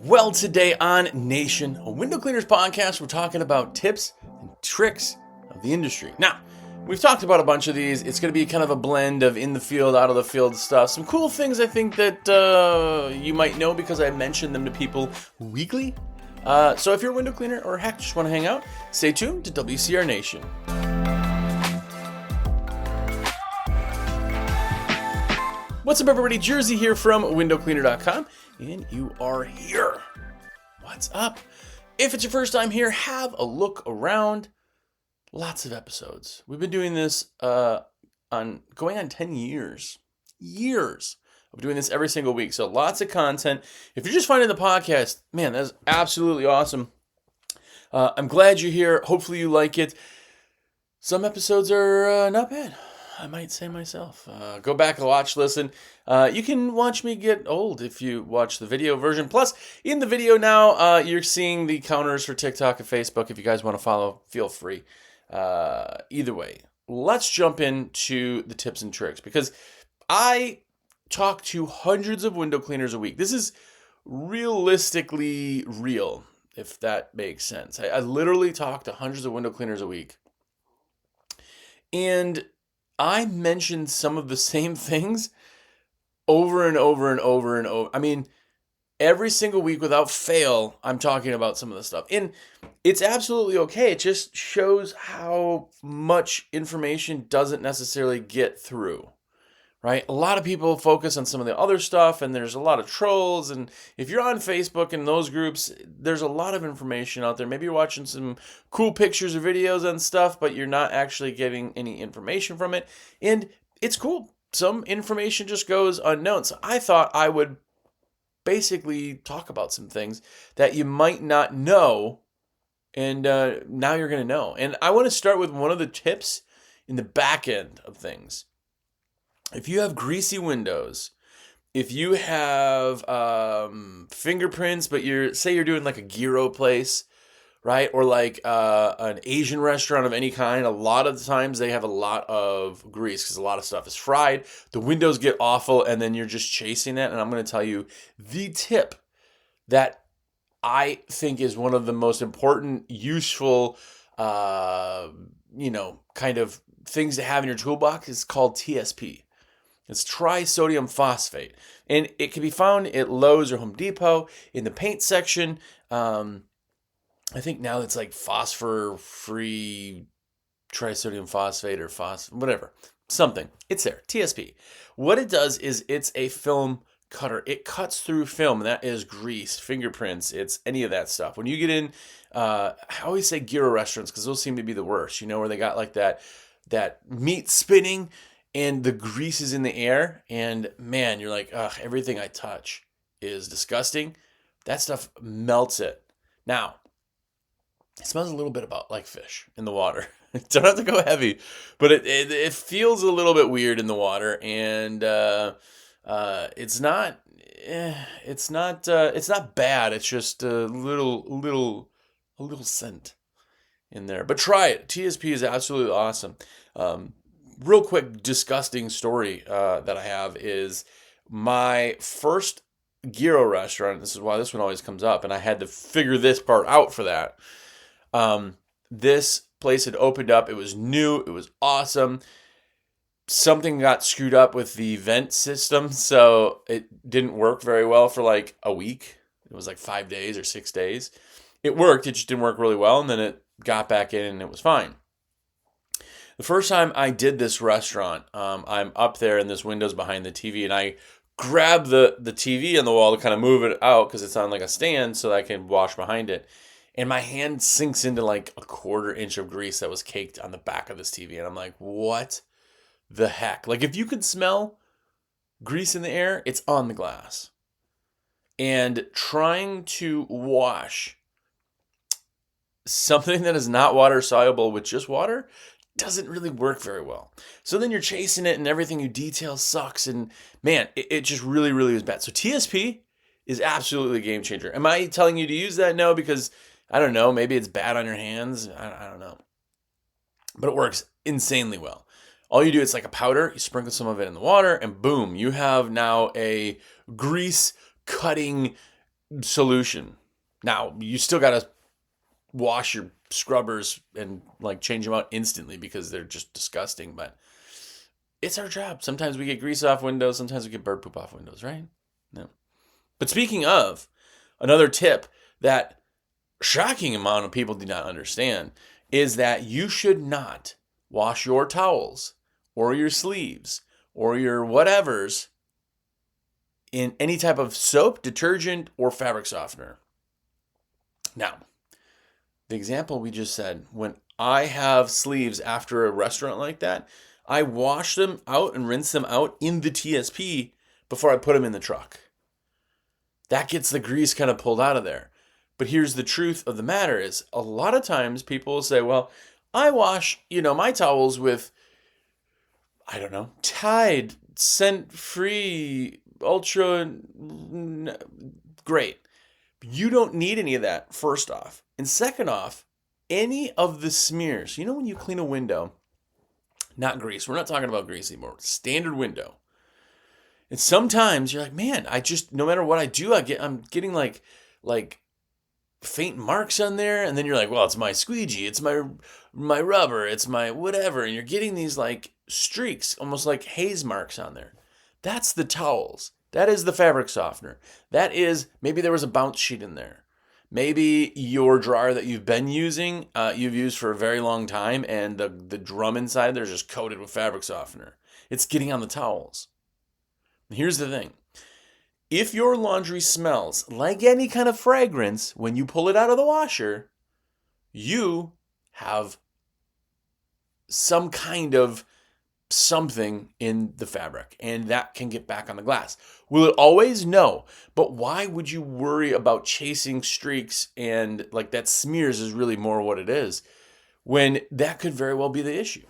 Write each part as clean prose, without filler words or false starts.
Well, today on Nation, a window cleaners podcast, we're talking about tips and tricks of the industry. Now, we've talked about a bunch of these. It's going to be kind of a blend of in the field, out of the field stuff. Some cool things I think that you might know because I mention them to people weekly. So if you're a window cleaner or heck, just want to hang out, stay tuned to WCR Nation. What's up, everybody? Jersey here from windowcleaner.com, and you are here. What's up? If it's your first time here, have a look around. Lots of episodes. We've been doing this going on 10 years. Years of doing this every single week. So lots of content. If you're just finding the podcast, man, that's absolutely awesome. I'm glad you're here. Hopefully you like it. Some episodes are not bad, I might say myself. Go back and listen. You can watch me get old if you watch the video version. Plus, in the video now, you're seeing the counters for TikTok and Facebook. If you guys want to follow, feel free. Either way, let's jump into the tips and tricks because I talk to hundreds of window cleaners a week. This is realistically real, if that makes sense. I literally talk to hundreds of window cleaners a week. And I mentioned some of the same things over and over and over and over. I mean, every single week without fail, I'm talking about some of the stuff. And it's absolutely okay. It just shows how much information doesn't necessarily get through, right? A lot of people focus on some of the other stuff, and there's a lot of trolls. And if you're on Facebook and those groups, there's a lot of information out there. Maybe you're watching some cool pictures or videos and stuff, but you're not actually getting any information from it. And it's cool. Some information just goes unknown. So I thought I would basically talk about some things that you might not know, and now you're going to know. And I want to start with one of the tips in the back end of things. If you have greasy windows, if you have fingerprints, but you're doing like a gyro place, right? Or like an Asian restaurant of any kind, a lot of the times they have a lot of grease because a lot of stuff is fried. The windows get awful, and then you're just chasing it. And I'm going to tell you the tip that I think is one of the most important, useful, kind of things to have in your toolbox is called TSP. It's trisodium phosphate, and it can be found at Lowe's or Home Depot in the paint section. I think now it's like phosphor-free trisodium phosphate or whatever, something. It's there, TSP. What it does is it's a film cutter. It cuts through film, and that is grease, fingerprints, it's any of that stuff. When you get in, I always say gyro restaurants because those seem to be the worst, where they got like that meat spinning, and the grease is in the air, and man, you're like, ugh, everything I touch is disgusting. That stuff melts it. Now, it smells a little bit like fish in the water. Don't have to go heavy, but it feels a little bit weird in the water, and it's not bad. It's just a little scent in there. But try it. TSP is absolutely awesome. Real quick, disgusting story that I have is my first gyro restaurant. This is why this one always comes up, and I had to figure this part out for that. This place had opened up. It was new. It was awesome. Something got screwed up with the vent system, so it didn't work very well for like a week. It was like 5 days or 6 days. It worked. It just didn't work really well, and then it got back in, and it was fine. The first time I did this restaurant, I'm up there and this window's behind the TV, and I grab the TV on the wall to kind of move it out because it's on like a stand so that I can wash behind it. And my hand sinks into like a 1/4 inch of grease that was caked on the back of this TV. And I'm like, what the heck? Like, if you could smell grease in the air, it's on the glass. And trying to wash something that is not water soluble with just water doesn't really work very well. So then you're chasing it and everything you detail sucks. And man, it just really, really was bad. So TSP is absolutely a game changer. Am I telling you to use that? No, because I don't know. Maybe it's bad on your hands. I don't know. But it works insanely well. All you do, it's like a powder. You sprinkle some of it in the water and boom, you have now a grease cutting solution. Now, you still got to wash your scrubbers and like change them out instantly because they're just disgusting, but it's our job. Sometimes we get grease off windows, sometimes we get bird poop off windows, right? No. But speaking of, another tip that shocking amount of people do not understand is that you should not wash your towels or your sleeves or your whatevers in any type of soap, detergent, or fabric softener. Now, the example we just said, when I have sleeves after a restaurant like that, I wash them out and rinse them out in the TSP before I put them in the truck. That gets the grease kind of pulled out of there. But here's the truth of the matter is, a lot of times people will say, well, I wash, my towels with, I don't know, Tide, scent-free, ultra, great. You don't need any of that, first off. And second off, any of the smears, when you clean a window, not grease, we're not talking about grease anymore, standard window. And sometimes you're like, man, no matter what I do, I'm getting like faint marks on there. And then you're like, well, it's my squeegee, it's my rubber, it's my whatever. And you're getting these like streaks, almost like haze marks on there. That's the towels. That is the fabric softener. That is, maybe there was a bounce sheet in there. Maybe your dryer that you've been using, you've used for a very long time, and the drum inside there is just coated with fabric softener. It's getting on the towels. And here's the thing. If your laundry smells like any kind of fragrance when you pull it out of the washer, you have some kind of something in the fabric, and that can get back on the glass. Will it always? No. But why would you worry about chasing streaks and like that smears is really more what it is, when that could very well be the issue?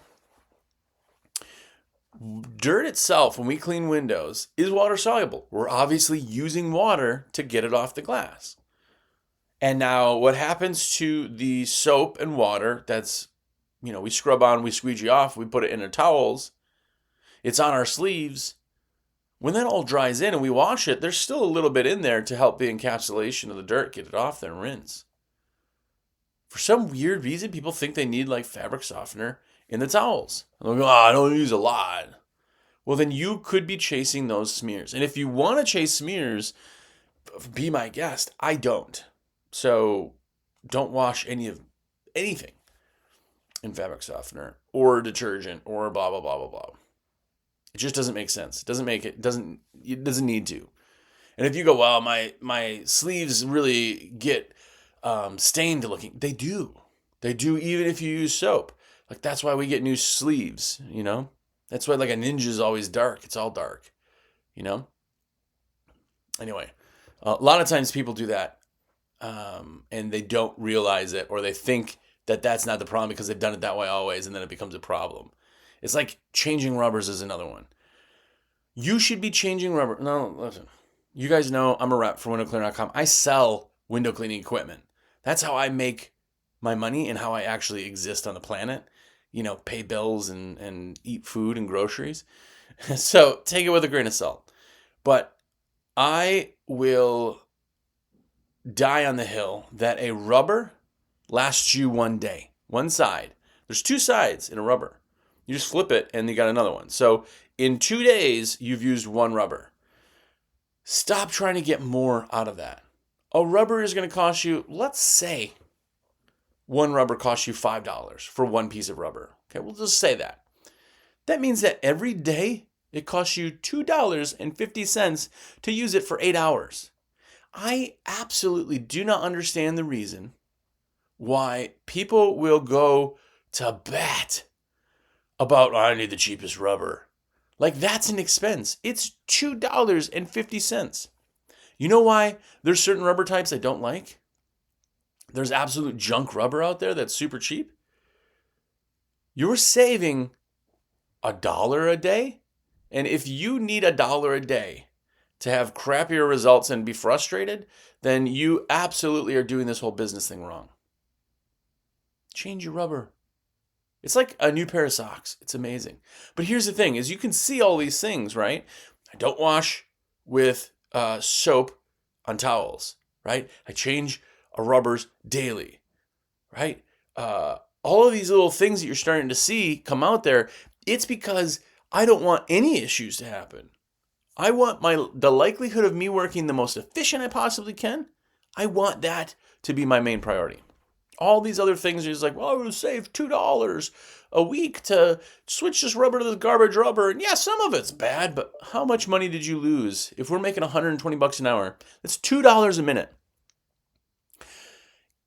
Dirt itself, when we clean windows, is water soluble. We're obviously using water to get it off the glass. And now what happens to the soap and water that's, we scrub on, we squeegee off, we put it in our towels, it's on our sleeves. When that all dries in and we wash it, there's still a little bit in there to help the encapsulation of the dirt, get it off there and rinse. For some weird reason, people think they need like fabric softener in the towels. And they'll go, I don't use a lot. Well, then you could be chasing those smears. And if you want to chase smears, be my guest. I don't. So don't wash anything in fabric softener or detergent or blah, blah, blah, blah, blah. It just doesn't make sense. It doesn't need to. And if you go, well, my sleeves really get stained looking. They do. They do even if you use soap. Like that's why we get new sleeves, That's why like a Ninja is always dark. It's all dark, Anyway, a lot of times people do that and they don't realize it, or they think that that's not the problem because they've done it that way always, and then it becomes a problem. It's like changing rubbers is another one. You should be changing rubber. No, listen. You guys know I'm a rep for windowcleaner.com. I sell window cleaning equipment. That's how I make my money and how I actually exist on the planet. Pay bills and eat food and groceries. So take it with a grain of salt. But I will die on the hill that a rubber lasts you one day. One side. There's two sides in a rubber. You just flip it and you got another one. So in 2 days, you've used one rubber. Stop trying to get more out of that. A rubber is going to cost you, let's say, one rubber costs you $5 for one piece of rubber. Okay, we'll just say that. That means that every day it costs you $2.50 to use it for 8 hours. I absolutely do not understand the reason why people will go to bat about, I need the cheapest rubber. Like that's an expense. It's $2.50. You know why there's certain rubber types I don't like? There's absolute junk rubber out there that's super cheap. You're saving $1 a day. And if you need $1 a day to have crappier results and be frustrated, then you absolutely are doing this whole business thing wrong. Change your rubber. It's like a new pair of socks. It's amazing. But here's the thing, is you can see all these things, right? I don't wash with soap on towels. right? I change rubbers daily, right? All of these little things that you're starting to see come out there, it's because I don't want any issues to happen. I want the likelihood of me working the most efficient I possibly can. I want that to be my main priority. All these other things are just like, well, I would save $2 a week to switch this rubber to this garbage rubber. And yeah, some of it's bad, but how much money did you lose? If we're making $120 an hour, that's $2 a minute.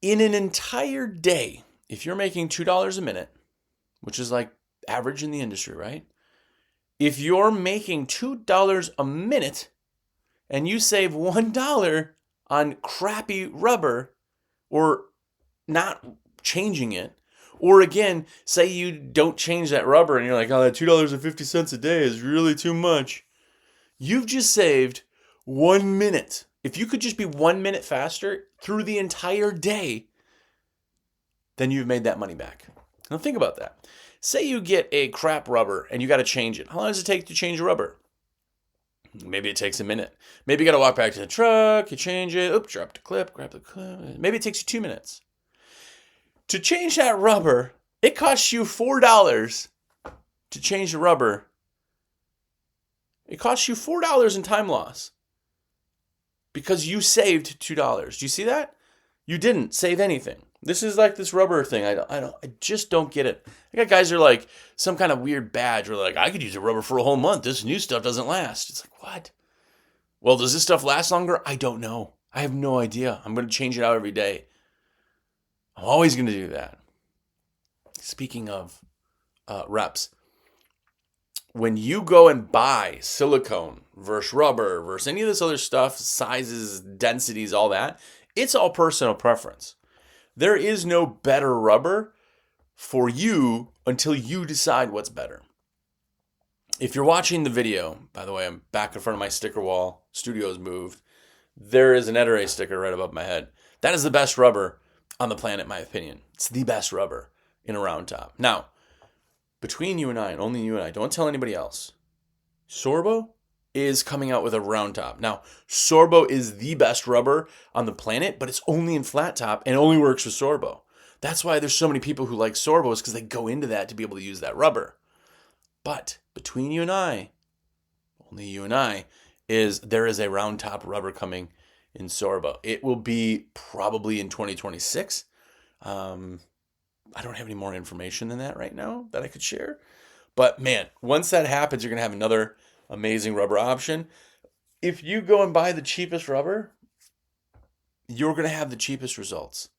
In an entire day, if you're making $2 a minute, which is like average in the industry, right? If you're making $2 a minute and you save $1 on crappy rubber or not changing it, or again, say you don't change that rubber and you're like, oh, that $2.50 a day is really too much. You've just saved 1 minute. If you could just be 1 minute faster through the entire day, then you've made that money back. Now think about that. Say you get a crap rubber and you got to change it. How long does it take to change a rubber? Maybe it takes a minute. Maybe you got to walk back to the truck, you change it, drop the clip, grab the clip. Maybe it takes you 2 minutes. To change that rubber, it costs you $4 to change the rubber. It costs you $4 in time loss because you saved $2. Do you see that? You didn't save anything. This is like this rubber thing. I just don't get it. I got guys who are like some kind of weird badge where like, I could use a rubber for a whole month. This new stuff doesn't last. It's like, what? Well, does this stuff last longer? I don't know. I have no idea. I'm going to change it out every day. I'm always going to do that. Speaking of reps, when you go and buy silicone versus rubber versus any of this other stuff, sizes, densities, all that, it's all personal preference. There is no better rubber for you until you decide what's better. If you're watching the video, by the way, I'm back in front of my sticker wall. Studio's moved. There is an Ettore sticker right above my head. That is the best rubber on the planet, in my opinion. It's the best rubber in a round top. Now, between you and I, and only you and I, don't tell anybody else, Sorbo is coming out with a round top. Now, Sorbo is the best rubber on the planet, but it's only in flat top and only works with Sorbo. That's why there's so many people who like Sorbo, is because they go into that to be able to use that rubber. But between you and I, only you and I, there is a round top rubber coming in Sorbo. It will be probably in 2026. I don't have any more information than that right now that I could share. But man, once that happens, you're going to have another amazing rubber option. If you go and buy the cheapest rubber, you're going to have the cheapest results.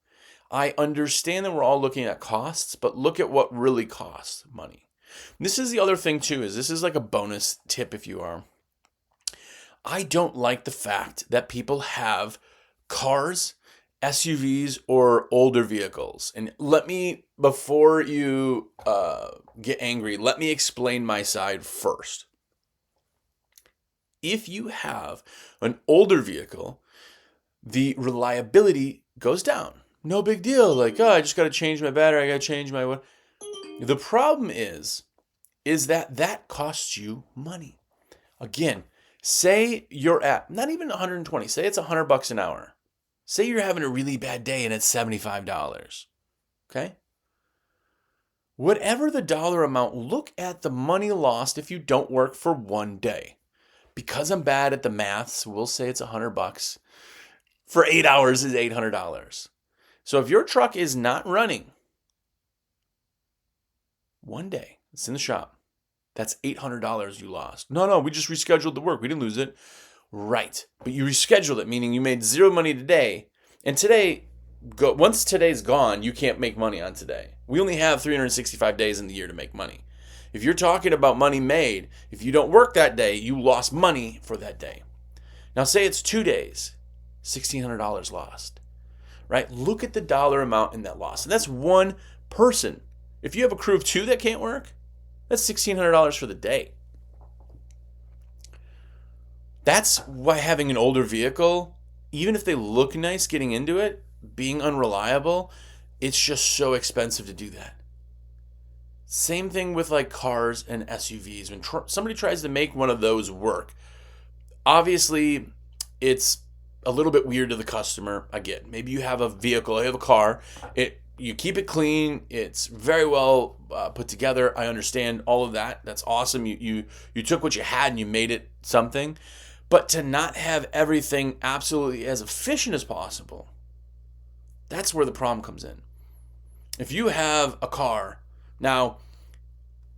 I understand that we're all looking at costs, but look at what really costs money. This is the other thing too, is this is like a bonus tip if you are. I don't like the fact that people have cars, SUVs, or older vehicles. And before you get angry, let me explain my side first. If you have an older vehicle, the reliability goes down. No big deal. Like, I just got to change my battery. I got to change my what. The problem is that costs you money. Again, say you're at not even 120. Say it's $100 an hour. Say you're having a really bad day and it's $75. Okay? Whatever the dollar amount, look at the money lost if you don't work for 1 day. Because I'm bad at the maths, we'll say it's $100. For 8 hours is $800. So if your truck is not running 1 day, it's in the shop, that's $800 you lost. No, we just rescheduled the work. We didn't lose it. Right. But you rescheduled it, meaning you made zero money today. And once today's gone, you can't make money on today. We only have 365 days in the year to make money. If you're talking about money made, if you don't work that day, you lost money for that day. Now say it's 2 days, $1,600 lost, right? Look at the dollar amount in that loss. And that's one person. If you have a crew of 2 that can't work, that's $1,600 for the day. That's why having an older vehicle, even if they look nice getting into it, being unreliable, it's just so expensive to do that. Same thing with like cars and SUVs. When somebody tries to make one of those work, obviously it's a little bit weird to the customer. I get it. Maybe you have a vehicle, you have a car. You keep it clean. It's very well put together. I understand all of that. That's awesome. You took what you had and you made it something. But to not have everything absolutely as efficient as possible, that's where the problem comes in. If you have a car, now,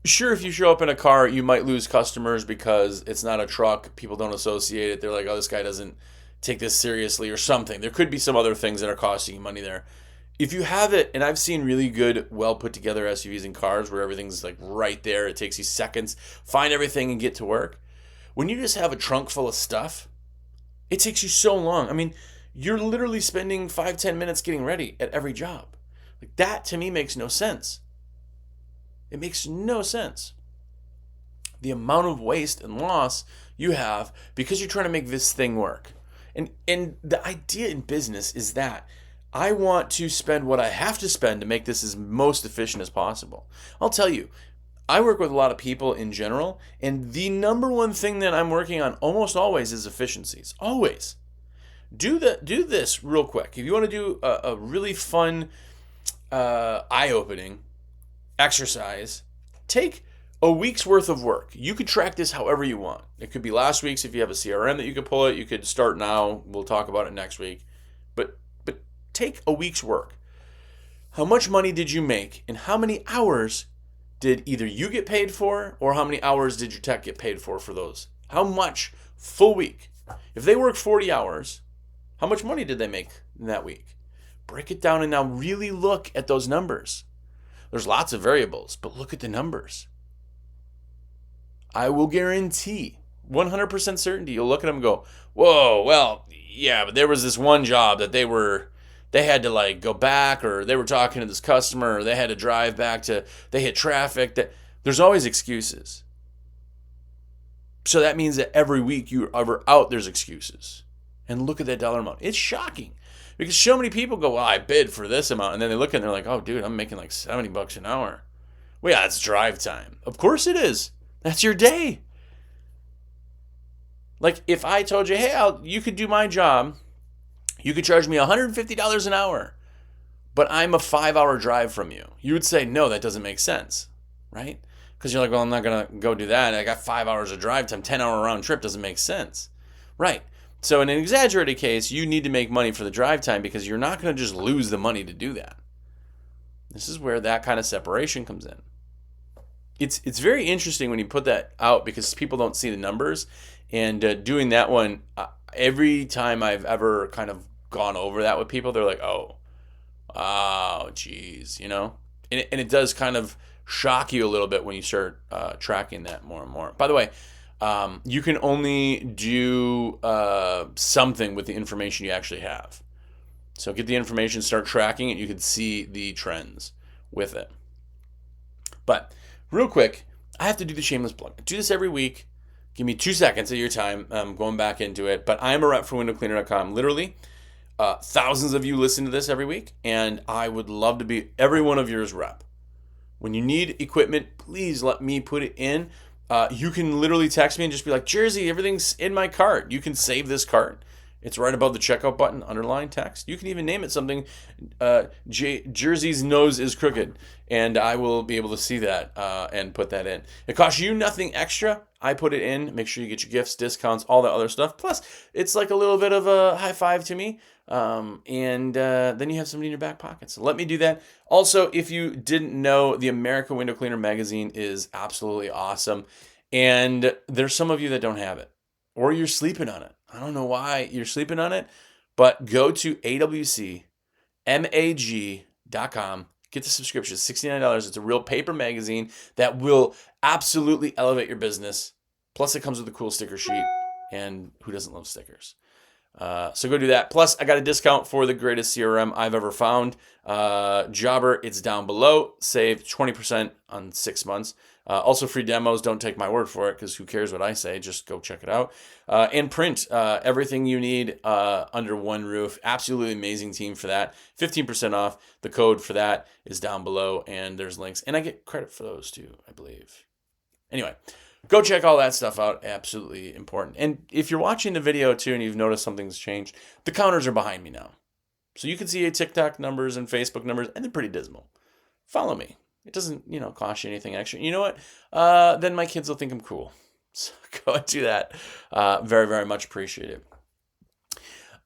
sure, if you show up in a car, you might lose customers because it's not a truck. People don't associate it. They're like, oh, this guy doesn't take this seriously or something. There could be some other things that are costing you money there. If you have it, and I've seen really good, well put together SUVs and cars where everything's like right there. It takes you seconds, find everything and get to work. When you just have a trunk full of stuff, it takes you so long. I mean, you're literally spending 5-10 minutes getting ready at every job. Like that to me makes no sense. It makes no sense. The amount of waste and loss you have because you're trying to make this thing work. And the idea in business is that I want to spend what I have to spend to make this as most efficient as possible. I'll tell you, I work with a lot of people in general, and the number one thing that I'm working on almost always is efficiencies. Always. Do this real quick. If you want to do a really fun, eye-opening exercise, take a week's worth of work. You could track this however you want. It could be last week's if you have a CRM that you could pull it. You could start now. We'll talk about it next week. But take a week's work. How much money did you make and how many hours did either you get paid for or how many hours did your tech get paid for those? How much full week? If they work 40 hours, how much money did they make in that week? Break it down and now really look at those numbers. There's lots of variables, but look at the numbers. I will guarantee, 100% certainty, you'll look at them and go, whoa, well, yeah, but there was this one job that they had to like go back, or they were talking to this customer, or they had to drive back they hit traffic. That there's always excuses. So that means that every week you're ever out, there's excuses. And look at that dollar amount. It's shocking because so many people go, well, I bid for this amount. And then they look and they're like, oh, dude, I'm making like $70 an hour. Well, yeah, it's drive time. Of course it is. That's your day. Like if I told you, hey, you could do my job. You could charge me $150 an hour, but I'm a 5-hour drive from you. You would say, no, that doesn't make sense, right? Because you're like, well, I'm not going to go do that. I got 5 hours of drive time, 10-hour round trip doesn't make sense. Right. So in an exaggerated case, you need to make money for the drive time because you're not going to just lose the money to do that. This is where that kind of separation comes in. It's very interesting when you put that out because people don't see the numbers. And doing that one, every time I've ever kind of gone over that with people, they're like, oh, geez, you know? And it does kind of shock you a little bit when you start tracking that more and more. By the way, you can only do something with the information you actually have. So get the information, start tracking it. You can see the trends with it. But real quick, I have to do the shameless plug. I do this every week. Give me 2 seconds of your time going back into it. But I am a rep for windowcleaner.com. Literally, thousands of you listen to this every week. And I would love to be every one of yours rep. When you need equipment, please let me put it in. You can literally text me and just be like, Jersey, everything's in my cart. You can save this cart. It's right above the checkout button, underline text. You can even name it something. Jersey's nose is crooked. And I will be able to see that and put that in. It costs you nothing extra. I put it in. Make sure you get your gifts, discounts, all that other stuff. Plus, it's like a little bit of a high five to me. And then you have somebody in your back pocket. So let me do that. Also, if you didn't know, the American Window Cleaner magazine is absolutely awesome. And there's some of you that don't have it. Or you're sleeping on it. I don't know why you're sleeping on it. But go to awcmag.com. Get the subscription. It's $69. It's a real paper magazine that will absolutely elevate your business. Plus, it comes with a cool sticker sheet. And who doesn't love stickers? So go do that. Plus, I got a discount for the greatest CRM I've ever found. Jobber, it's down below. Save 20% on 6 months. Also, free demos. Don't take my word for it because who cares what I say? Just go check it out. And Print, everything you need under one roof. Absolutely amazing team for that. 15% off. The code for that is down below, and there's links. And I get credit for those too, I believe. Anyway, Go check all that stuff out. Absolutely important. And if you're watching the video too and you've noticed something's changed, the counters are behind me now. So you can see TikTok numbers and Facebook numbers, and they're pretty dismal. Follow me. It doesn't, cost you anything extra. You know what? Then my kids will think I'm cool. So go and do that. Very, very much appreciated.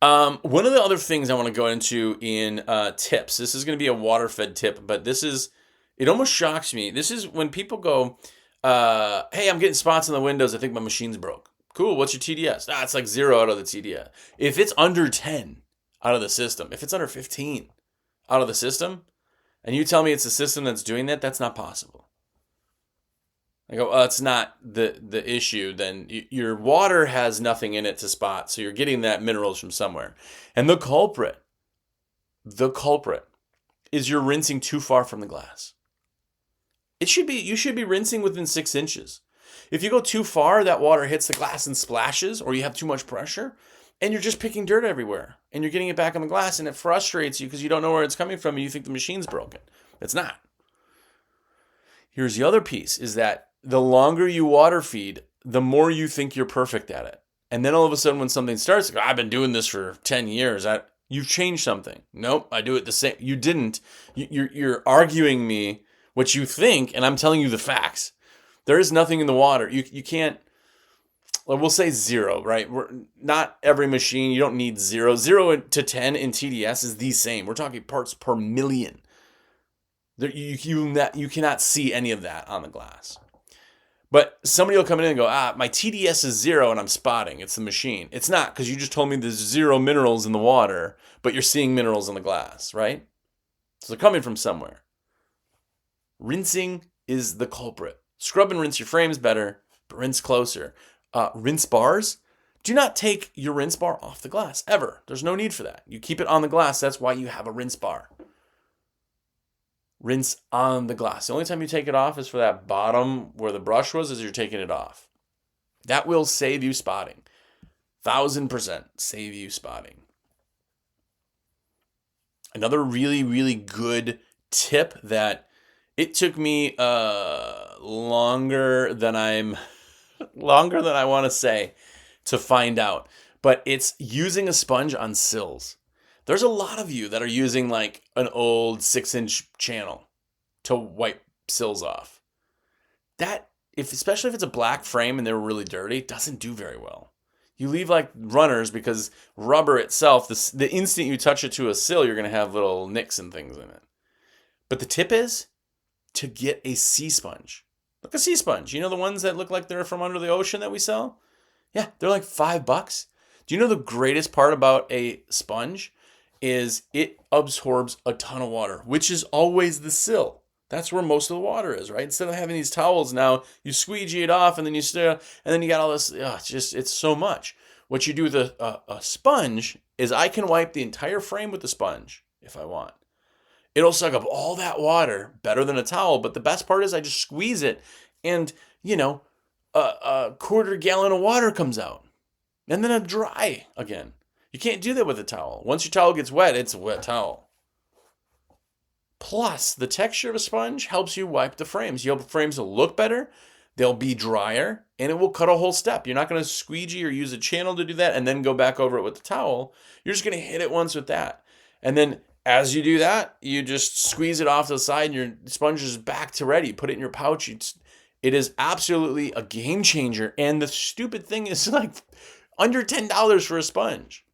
One of the other things I want to go into in tips. This is going to be a water-fed tip, but it almost shocks me. This is when people go, hey, I'm getting spots on the windows. I think my machine's broke. Cool. What's your TDS? It's like 0 out of the TDS. If it's under 10 out of the system, if it's under 15 out of the system, and you tell me it's the system that's doing that, that's not possible. I go, it's not the issue. Then your water has nothing in it to spot, so you're getting that minerals from somewhere. And the culprit is you're rinsing too far from the glass. You should be rinsing within 6 inches. If you go too far, that water hits the glass and splashes, or you have too much pressure, and you're just picking dirt everywhere, and you're getting it back on the glass, and it frustrates you because you don't know where it's coming from, and you think the machine's broken. It's not. Here's the other piece, is that the longer you water feed, the more you think you're perfect at it. And then all of a sudden when something starts, I've been doing this for 10 years. You've changed something. Nope, I do it the same. You didn't. You're arguing me what you think, and I'm telling you the facts. There is nothing in the water. You can't, we'll say 0, right? Not every machine, you don't need 0. 0 to 10 in TDS is the same. We're talking parts per million. You cannot see any of that on the glass. But somebody will come in and go, my TDS is 0 and I'm spotting. It's the machine. It's not, because you just told me there's 0 minerals in the water, but you're seeing minerals in the glass, right? So they're coming from somewhere. Rinsing is the culprit. Scrub and rinse your frames better, but rinse closer. Rinse bars. Do not take your rinse bar off the glass, ever. There's no need for that. You keep it on the glass. That's why you have a rinse bar. Rinse on the glass. The only time you take it off is for that bottom where the brush was, as you're taking it off. That will save you spotting. 1,000% save you spotting. Another really, really good tip that it took me longer than I want to say to find out, but it's using a sponge on sills. There's a lot of you that are using like an old 6-inch channel to wipe sills off. Especially if it's a black frame and they're really dirty, doesn't do very well. You leave like runners, because rubber itself, the instant you touch it to a sill, you're going to have little nicks and things in it. But the tip is to get a sea sponge. Look, a sea sponge. You know the ones that look like they're from under the ocean that we sell? Yeah, they're like $5. Do you know the greatest part about a sponge is it absorbs a ton of water, which is always the sill. That's where most of the water is, right? Instead of having these towels now, you squeegee it off and then you got all this, it's so much. What you do with a sponge is I can wipe the entire frame with the sponge if I want. It'll suck up all that water better than a towel, but the best part is I just squeeze it and, a quarter gallon of water comes out and then it's dry again. You can't do that with a towel. Once your towel gets wet, it's a wet towel. Plus, the texture of a sponge helps you wipe the frames. Your frames will look better, they'll be drier, and it will cut a whole step. You're not going to squeegee or use a channel to do that and then go back over it with the towel. You're just going to hit it once with that. And then as you do that, you just squeeze it off to the side and your sponge is back to ready. Put it in your pouch. It is absolutely a game changer. And the stupid thing is like under $10 for a sponge.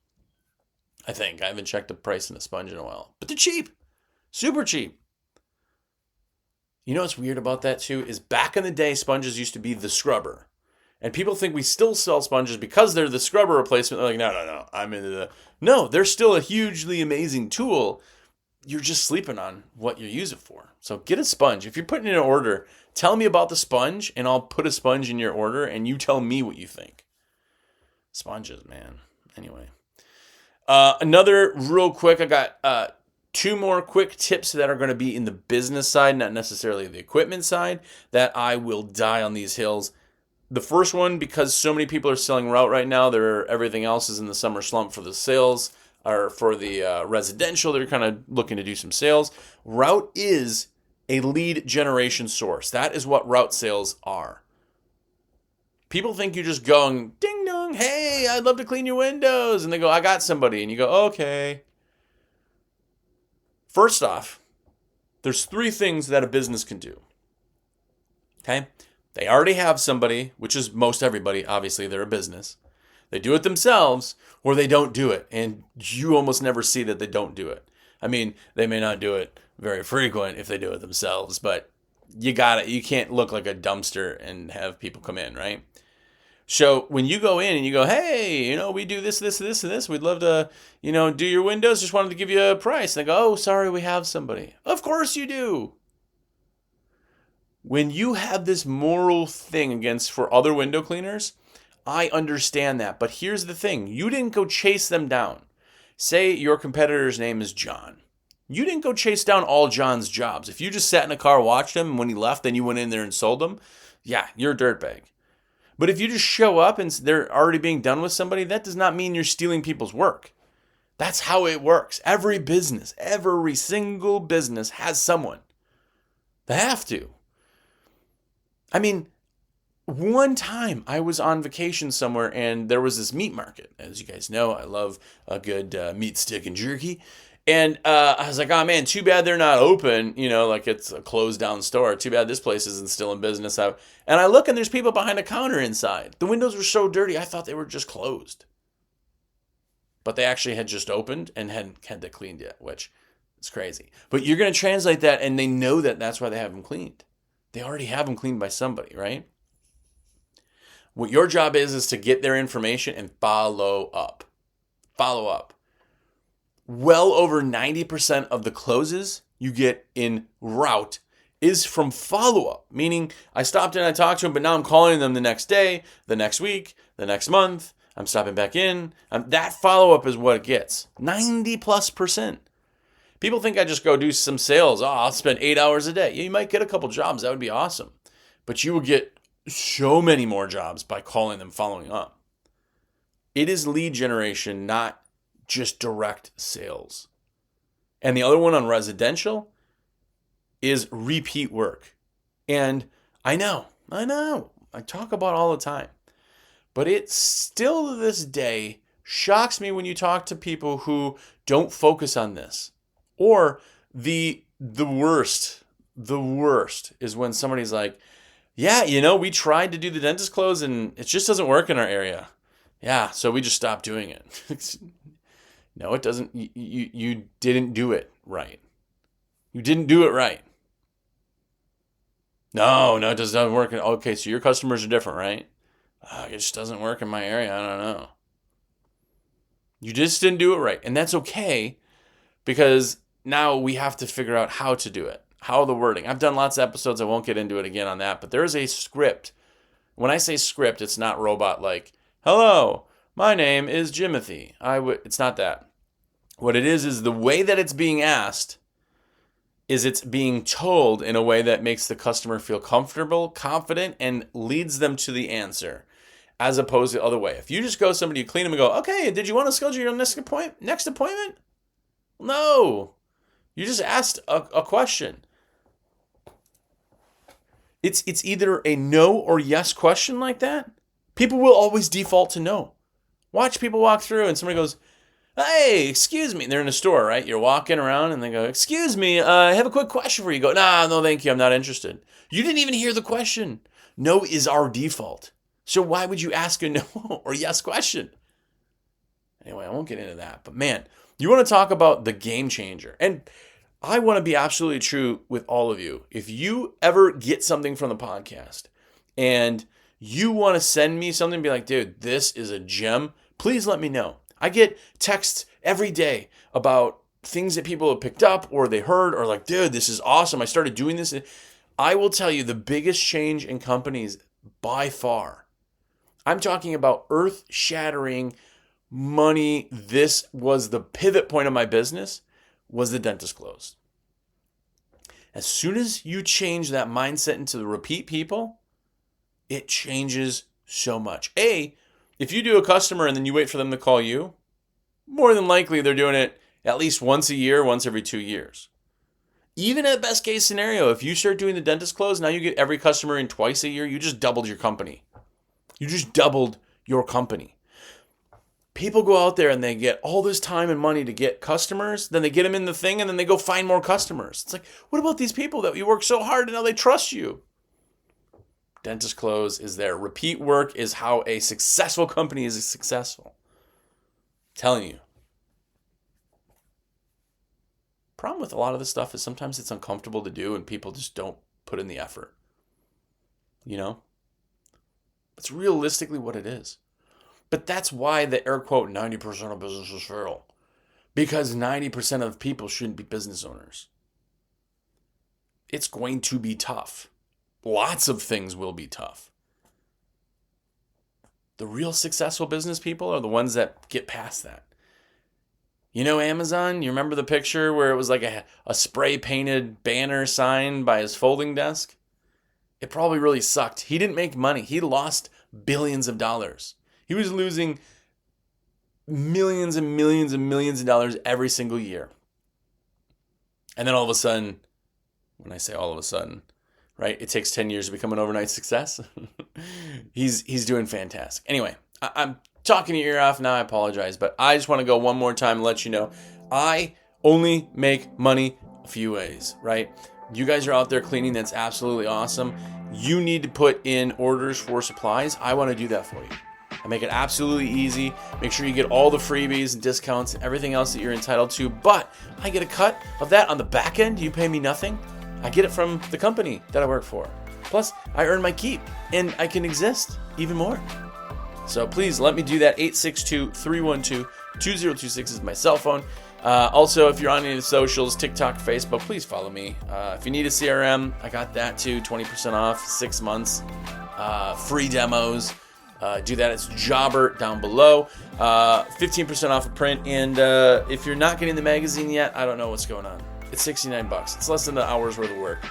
I think. I haven't checked the price of a sponge in a while. But they're cheap. Super cheap. You know what's weird about that too? Is back in the day, sponges used to be the scrubber. And people think we still sell sponges because they're the scrubber replacement. They're like, no. I'm into the... No, they're still a hugely amazing tool. You're just sleeping on what you use it for. So get a sponge. If you're putting in an order, tell me about the sponge and I'll put a sponge in your order and you tell me what you think. Sponges, man. Anyway. Another real quick, I got 2 more quick tips that are going to be in the business side, not necessarily the equipment side, that I will die on these hills. The first one, because so many people are selling Route right now, everything else is in the summer slump for the sales, or for the residential. They're kind of looking to do some sales. Route is a lead generation source. That is what Route sales are. People think you just go and ding dong, hey, I'd love to clean your windows. And they go, I got somebody. And you go, okay. First off, there's 3 things that a business can do. Okay? They already have somebody, which is most everybody. Obviously, they're a business. They do it themselves, or they don't do it. And you almost never see that they don't do it. I mean, they may not do it very frequent if they do it themselves, but you can't look like a dumpster and have people come in, right? So when you go in and you go, hey, we do this, this, this, and this. We'd love to, do your windows. Just wanted to give you a price. And they go, oh, sorry, we have somebody. Of course you do. When you have this moral thing for other window cleaners, I understand that. But here's the thing. You didn't go chase them down. Say your competitor's name is John. You didn't go chase down all John's jobs. If you just sat in a car, watched him, and when he left, then you went in there and sold them, yeah, you're a dirtbag. But if you just show up and they're already being done with somebody, that does not mean you're stealing people's work. That's how it works. Every single business has someone. They have to. I mean, one time I was on vacation somewhere and there was this meat market. As you guys know, I love a good meat stick and jerky. And I was like, oh man, too bad they're not open, like it's a closed down store. Too bad this place isn't still in business. And I look and there's people behind a counter inside. The windows were so dirty, I thought they were just closed. But they actually had just opened and hadn't had that cleaned yet, which is crazy. But you're going to translate that and they know that that's why they have them cleaned. They already have them cleaned by somebody, right? What your job is to get their information and follow up. Follow up. Well over 90% of the closes you get in route is from follow-up. Meaning, I stopped in, I talked to them, but now I'm calling them the next day, the next week, the next month. I'm stopping back in. That follow-up is what it gets. 90+%. People think I just go do some sales. Oh, I'll spend 8 hours a day. Yeah, you might get a couple jobs. That would be awesome. But you will get so many more jobs by calling them, following up. It is lead generation, not just direct sales. And the other one on residential is repeat work. And I know, I talk about it all the time. But it still to this day shocks me when you talk to people who don't focus on this. Or the worst is when somebody's like, yeah, we tried to do the dentist close and it just doesn't work in our area. Yeah, so we just stopped doing it. No, it doesn't. You didn't do it right. You didn't do it right. No, it doesn't work. Okay, so your customers are different, right? It just doesn't work in my area. I don't know. You just didn't do it right. And that's okay because now we have to figure out how to do it. How the wording. I've done lots of episodes. I won't get into it again on that. But there is a script. When I say script, it's not robot like, hello, my name is Jimothy. It's not that. What it is the way that it's being asked is it's being told in a way that makes the customer feel comfortable, confident, and leads them to the answer, as opposed to the other way. If you just go somebody, you clean them and go, okay, did you want to schedule your next appointment? No. You just asked a question. It's either a no or yes question like that. People will always default to no. Watch people walk through and somebody goes, hey, excuse me. They're in a store, right? You're walking around and they go, excuse me, I have a quick question for you. You go, nah, no, thank you. I'm not interested. You didn't even hear the question. No is our default. So why would you ask a no or yes question? Anyway, I won't get into that. But man, you want to talk about the game changer. And I want to be absolutely true with all of you. If you ever get something from the podcast and you want to send me something and be like, dude, this is a gem, please let me know. I get texts every day about things that people have picked up or they heard or like, dude, this is awesome. I started doing this. I will tell you the biggest change in companies by far. I'm talking about earth-shattering money. This was the pivot point of my business, was the dentist close. As soon as you change that mindset into the repeat people, it changes so much. If you do a customer and then you wait for them to call you, more than likely they're doing it at least once a year, once every 2 years. Even at best case scenario, if you start doing the dentist close, now you get every customer in twice a year, you just doubled your company. You just doubled your company. People go out there and they get all this time and money to get customers, then they get them in the thing, and then they go find more customers. It's like, what about these people that you work so hard and now they trust you? Dentist Close is there. Repeat work is how a successful company is successful. I'm telling you. Problem with a lot of this stuff is sometimes it's uncomfortable to do and people just don't put in the effort. You know? It's realistically what it is. But that's why the air quote 90% of businesses fail. Because 90% of people shouldn't be business owners. It's going to be tough. Lots of things will be tough. The real successful business people are the ones that get past that. You know Amazon? You remember the picture where it was like a spray painted banner sign by his folding desk? It probably really sucked. He didn't make money. He lost billions of dollars. He was losing millions and millions and millions of dollars every single year. And then all of a sudden, when I say all of a sudden, right, it takes 10 years to become an overnight success. He's doing fantastic. Anyway, I'm talking your ear off now. I apologize, but I just want to go one more time and let you know I only make money a few ways, right? You guys are out there cleaning. That's absolutely awesome. You need to put in orders for supplies. I want to do that for you. I make it absolutely easy. Make sure you get all the freebies and discounts and everything else that you're entitled to. But I get a cut of that on the back end. You pay me nothing. I get it from the company that I work for. Plus, I earn my keep and I can exist even more. So please let me do that. 862-312-2026 is my cell phone. Also, if you're on any of the socials, TikTok, Facebook, please follow me. If you need a CRM, I got that too. 20% off, 6 months, free demos. Do that. It's Jobber down below. 15% off a print. And if you're not getting the magazine yet, I don't know what's going on. It's $69. It's less than an hour's worth of work.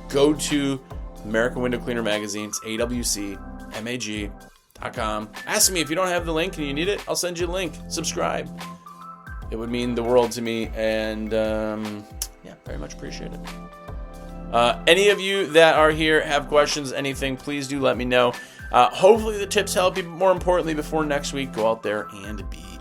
Go to American Window Cleaner Magazine. It's awcmag.com. Ask me if you don't have the link and you need it. I'll send you a link. Subscribe. It would mean the world to me. And very much appreciate it. Any of you that are here have questions, anything, please do let me know. Hopefully the tips help you. More importantly, before next week, go out there and be